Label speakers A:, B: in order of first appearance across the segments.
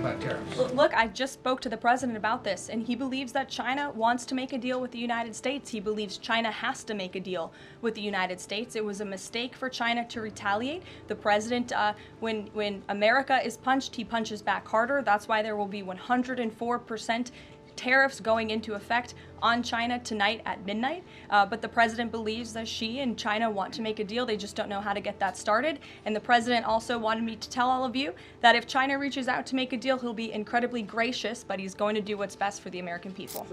A: about tariffs?
B: Look, I just spoke to the president about this, and he believes that China wants to make a deal with the United States. He believes China has to make a deal with the United States. It was a mistake for China to retaliate. The president, when America is punched, he punches back harder. That's why there will be 104% tariffs going into effect on China tonight at midnight. But the president believes that she and China want to make a deal. They just don't know how to get that started. And the president also wanted me to tell all of you that if China reaches out to make a deal, he'll be incredibly gracious, but he's going to do what's best for the American people.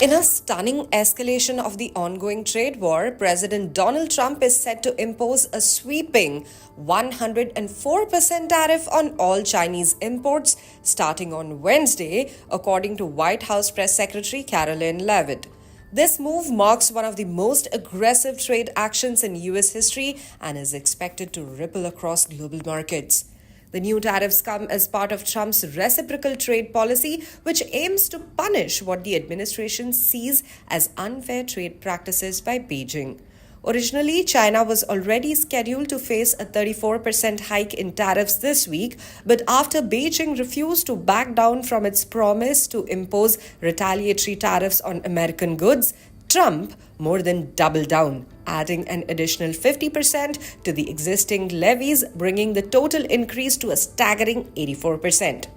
C: In a stunning escalation of the ongoing trade war, President Donald Trump is set to impose a sweeping 104% tariff on all Chinese imports starting on Wednesday, according to White House Press Secretary Caroline Leavitt. This move marks one of the most aggressive trade actions in U.S. history and is expected to ripple across global markets. The new tariffs come as part of Trump's reciprocal trade policy, which aims to punish what the administration sees as unfair trade practices by Beijing. Originally, China was already scheduled to face a 34% hike in tariffs this week, but after Beijing refused to back down from its promise to impose retaliatory tariffs on American goods, Trump more than doubled down, adding an additional 50% to the existing levies, bringing the total increase to a staggering 84%.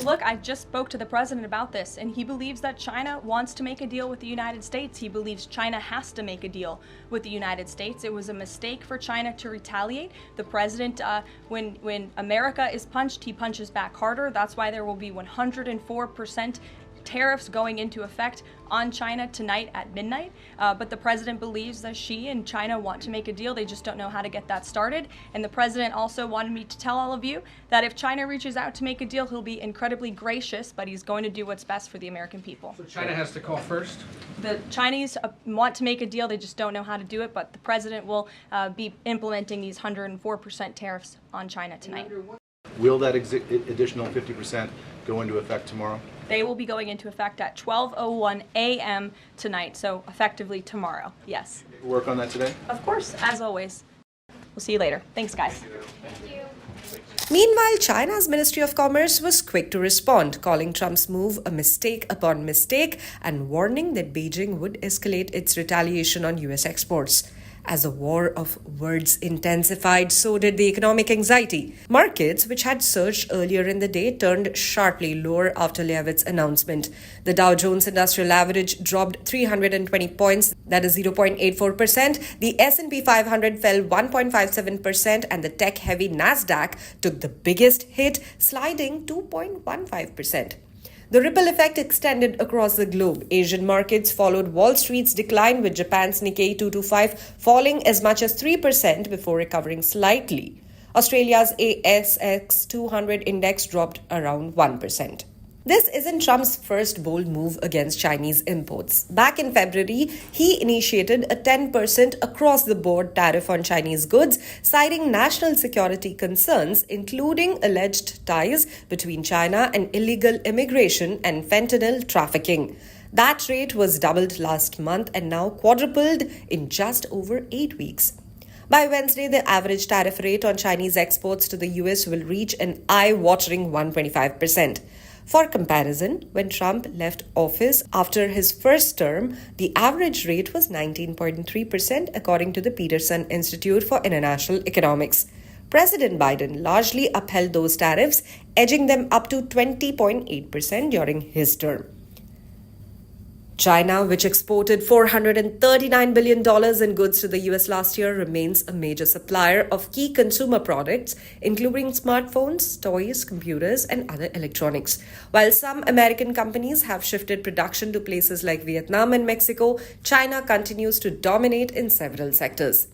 B: Look, I just spoke to the president about this, and he believes that China wants to make a deal with the United States. He believes China has to make a deal with the United States. It was a mistake for China to retaliate. The president, when America is punched, he punches back harder. That's why there will be 104% tariffs going into effect on China tonight at midnight. But the president believes that she and China want to make a deal. They just don't know how to get that started. And the president also wanted me to tell all of you that if China reaches out to make a deal, he'll be incredibly gracious, but he's going to do what's best for the American people.
A: So China has to call first?
B: The Chinese want to make a deal. They just don't know how to do it. But the president will be implementing these 104% tariffs on China tonight.
D: Will that additional 50% go into effect tomorrow?
B: They will be going into effect at 12:01 a.m. tonight, so effectively tomorrow, yes.
D: Work on that today?
B: Of course, as always. We'll see you later. Thanks, guys.
C: Thank you. Meanwhile, China's Ministry of Commerce was quick to respond, calling Trump's move a mistake upon mistake and warning that Beijing would escalate its retaliation on U.S. exports. As the war of words intensified, so did the economic anxiety. Markets, which had surged earlier in the day, turned sharply lower after Leavitt's announcement. The Dow Jones Industrial Average dropped 320 points, that is 0.84%. The S&P 500 fell 1.57%, and the tech-heavy Nasdaq took the biggest hit, sliding 2.15%. The ripple effect extended across the globe. Asian markets followed Wall Street's decline, with Japan's Nikkei 225 falling as much as 3% before recovering slightly. Australia's ASX 200 index dropped around 1%. This isn't Trump's first bold move against Chinese imports. Back in February, he initiated a 10% across-the-board tariff on Chinese goods, citing national security concerns, including alleged ties between China and illegal immigration and fentanyl trafficking. That rate was doubled last month and now quadrupled in just over 8 weeks. By Wednesday, the average tariff rate on Chinese exports to the US will reach an eye-watering 125%. For comparison, when Trump left office after his first term, the average rate was 19.3%, according to the Peterson Institute for International Economics. President Biden largely upheld those tariffs, edging them up to 20.8% during his term. China, which exported $439 billion in goods to the US last year, remains a major supplier of key consumer products, including smartphones, toys, computers, and other electronics. While some American companies have shifted production to places like Vietnam and Mexico, China continues to dominate in several sectors.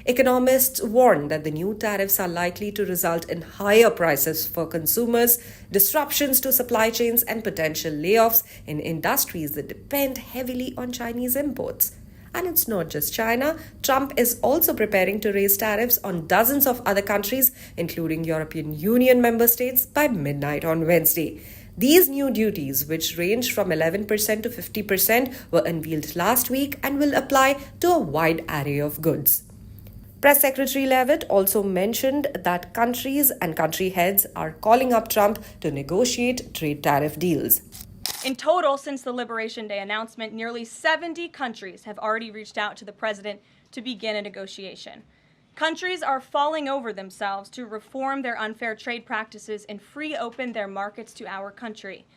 C: Economists warn that the new tariffs are likely to result in higher prices for consumers, disruptions to supply chains, and potential layoffs in industries that depend heavily on Chinese imports. And it's not just China. Trump is also preparing to raise tariffs on dozens of other countries, including European Union member states, by midnight on Wednesday. These new duties, which range from 11% to 50%, were unveiled last week and will apply to a wide array of goods. Press Secretary Leavitt also mentioned that countries and country heads are calling up Trump to negotiate trade tariff deals.
B: In total, since the Liberation Day announcement, nearly 70 countries have already reached out to the president to begin a negotiation. Countries are falling over themselves to reform their unfair trade practices and free open their markets to our country.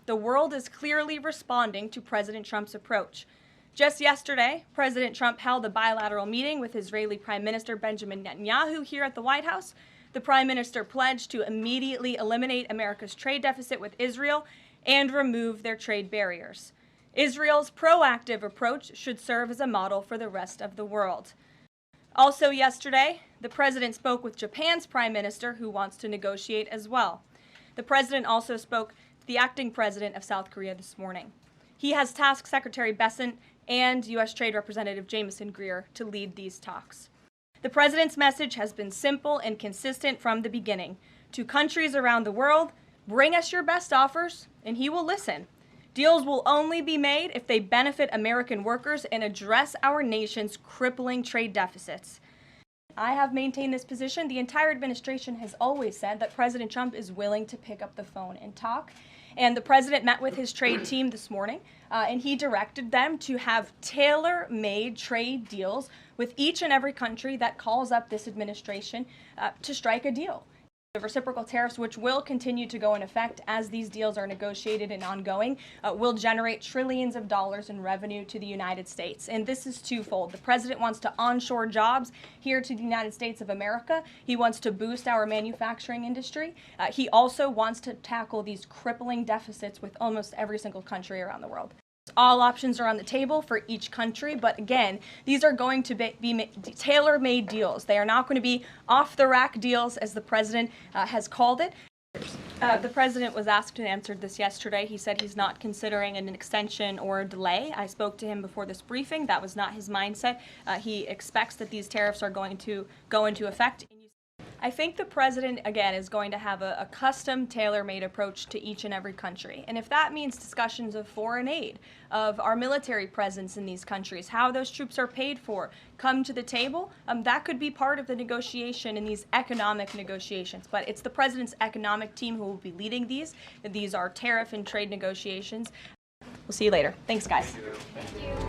B: The world is clearly responding to President Trump's approach. Just yesterday, President Trump held a bilateral meeting with Israeli Prime Minister Benjamin Netanyahu here at the White House. The Prime Minister pledged to immediately eliminate America's trade deficit with Israel and remove their trade barriers. Israel's proactive approach should serve as a model for the rest of the world. Also yesterday, the president spoke with Japan's prime minister, who wants to negotiate as well. The president also spoke to the acting president of South Korea this morning. He has tasked Secretary Bessent and U.S. Trade Representative Jamieson Greer to lead these talks. The president's message has been simple and consistent from the beginning. To countries around the world, bring us your best offers, and he will listen. Deals will only be made if they benefit American workers and address our nation's crippling trade deficits. I have maintained this position. The entire administration has always said that President Trump is willing to pick up the phone and talk. And the president met with his trade team this morning, and he directed them to have tailor-made trade deals with each and every country that calls up this administration to strike a deal. The reciprocal tariffs, which will continue to go in effect as these deals are negotiated and ongoing, will generate trillions of dollars in revenue to the United States. And this is twofold. The president wants to onshore jobs here to the United States of America. He wants to boost our manufacturing industry. He also wants to tackle these crippling deficits with almost every single country around the world. All options are on the table for each country, but again, these are going to be tailor-made deals. They are not going to be off-the-rack deals, as the president has called it. The president was asked and answered this yesterday. He said he's not considering an extension or a delay. I spoke to him before this briefing. That was not his mindset. He expects that these tariffs are going to go into effect. I think the president, again, is going to have a custom, tailor-made approach to each and every country. And if that means discussions of foreign aid, of our military presence in these countries, how those troops are paid for, come to the table, that could be part of the negotiation in these economic negotiations. But it's the president's economic team who will be leading these. These are tariff and trade negotiations. We'll see you later. Thanks, guys.
A: Thank you.